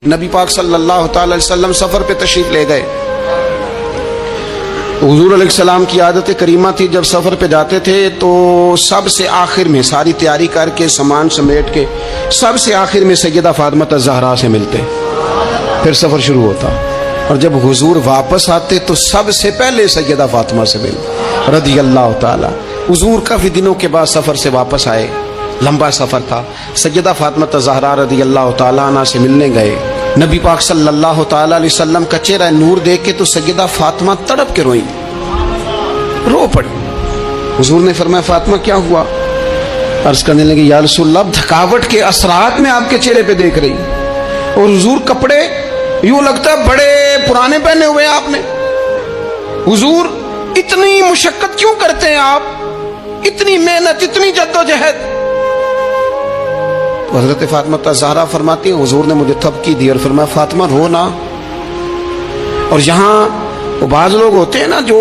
نبی پاک صلی اللہ تعالی وسلم سفر پہ تشریف لے گئے۔ حضور علیہ السلام کی عادت کریمہ تھی، جب سفر پہ جاتے تھے تو سب سے آخر میں ساری تیاری کر کے سامان سمیٹ کے سب سے آخر میں سیدہ فاطمہ الزہرا سے ملتے، پھر سفر شروع ہوتا، اور جب حضور واپس آتے تو سب سے پہلے سیدہ فاطمہ سے ملتے رضی اللہ تعالی۔ حضور کافی دنوں کے بعد سفر سے واپس آئے، لمبا سفر تھا، سیدہ فاطمہ الزہرا رضی اللہ تعالیٰ عنہ سے ملنے گئے۔ نبی پاک صلی اللہ تعالیٰ علیہ وسلم کا چہرہ نور دیکھ کے تو سیدہ فاطمہ تڑپ کے روئیں، رو پڑی۔ حضور نے فرمایا فاطمہ کیا ہوا؟ عرض کرنے لگی یا رسول اللہ، تھکاوٹ کے اثرات میں آپ کے چہرے پہ دیکھ رہی، اور حضور کپڑے یوں لگتا ہے بڑے پرانے پہنے ہوئے آپ نے، حضور اتنی مشقت کیوں کرتے ہیں آپ، اتنی محنت، اتنی جدوجہد؟ حضرت فاطمہ الزہرا فرماتی ہیں حضور نے مجھے تھپکی دی اور فرمایا فاطمہ رو نا۔ اور یہاں وہ بعض لوگ ہوتے ہیں نا، جو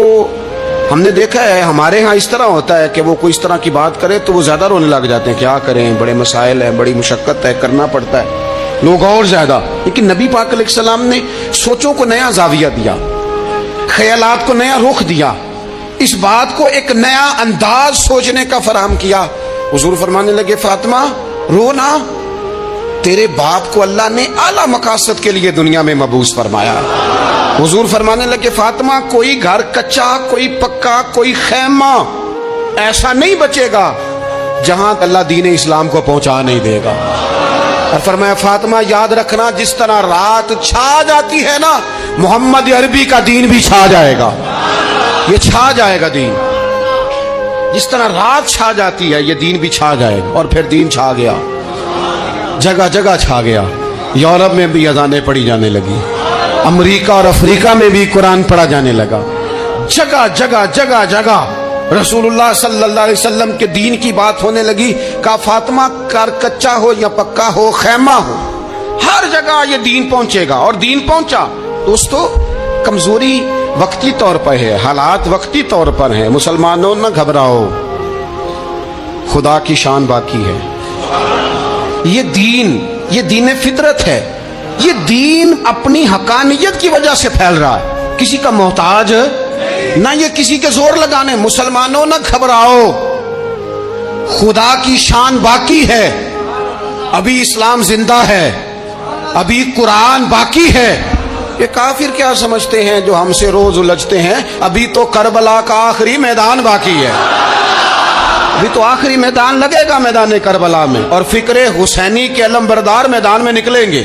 ہم نے دیکھا ہے ہمارے ہاں اس طرح ہوتا ہے کہ وہ کوئی اس طرح کی بات کرے تو وہ زیادہ رونے لگ جاتے ہیں، کیا کریں، بڑے مسائل ہیں، بڑی مشقت ہے، کرنا پڑتا ہے، لوگ اور زیادہ۔ لیکن نبی پاک علیہ السلام نے سوچوں کو نیا زاویہ دیا، خیالات کو نیا رخ دیا، اس بات کو ایک نیا انداز سوچنے کا فراہم کیا۔ حضور فرمانے لگے فاطمہ رو نا، تیرے باپ کو اللہ نے اعلیٰ مقاصد کے لیے دنیا میں مبعوث فرمایا۔ حضور فرمانے لگے فاطمہ کوئی گھر کچا، کوئی پکا، کوئی خیمہ ایسا نہیں بچے گا جہاں اللہ دین اسلام کو پہنچا نہیں دے گا۔ اور فرمایا فاطمہ یاد رکھنا، جس طرح رات چھا جاتی ہے نا، محمد عربی کا دین بھی چھا جائے گا، یہ چھا جائے گا دین، جس طرح رات چھا جاتی ہے یہ دین بھی چھا جائے گا۔ اور پھر دین چھا گیا، جگہ جگہ چھا گیا، یورپ میں بھی اذانیں پڑھی جانے لگی، امریکہ اور افریقہ میں بھی قرآن پڑھا جانے لگا، جگہ جگہ جگہ جگہ رسول اللہ صلی اللہ علیہ وسلم کے دین کی بات ہونے لگی۔ کہا فاطمہ کار کچا ہو یا پکا ہو، خیمہ ہو، ہر جگہ یہ دین پہنچے گا، اور دین پہنچا۔ دوستو کمزوری وقتی طور پر ہے، حالات وقتی طور پر ہیں، مسلمانوں نہ گھبراؤ، خدا کی شان باقی ہے۔ یہ دین فطرت ہے، یہ دین اپنی حقانیت کی وجہ سے پھیل رہا ہے، کسی کا محتاج نہ یہ کسی کے زور لگانے۔ مسلمانوں نہ گھبراؤ، خدا کی شان باقی ہے، ابھی اسلام زندہ ہے، ابھی قرآن باقی ہے۔ یہ کافر کیا سمجھتے ہیں جو ہم سے روز الجھتے ہیں، ابھی تو کربلا کا آخری میدان باقی ہے، ابھی تو آخری میدان لگے گا میدان کربلا میں، اور فکر حسینی کے علم بردار میدان میں نکلیں گے،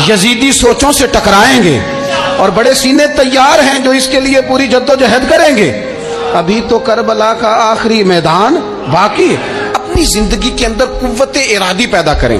یزیدی سوچوں سے ٹکرائیں گے، اور بڑے سینے تیار ہیں جو اس کے لیے پوری جدوجہد کریں گے۔ ابھی تو کربلا کا آخری میدان باقی ہے۔ اپنی زندگی کے اندر قوت ارادی پیدا کریں۔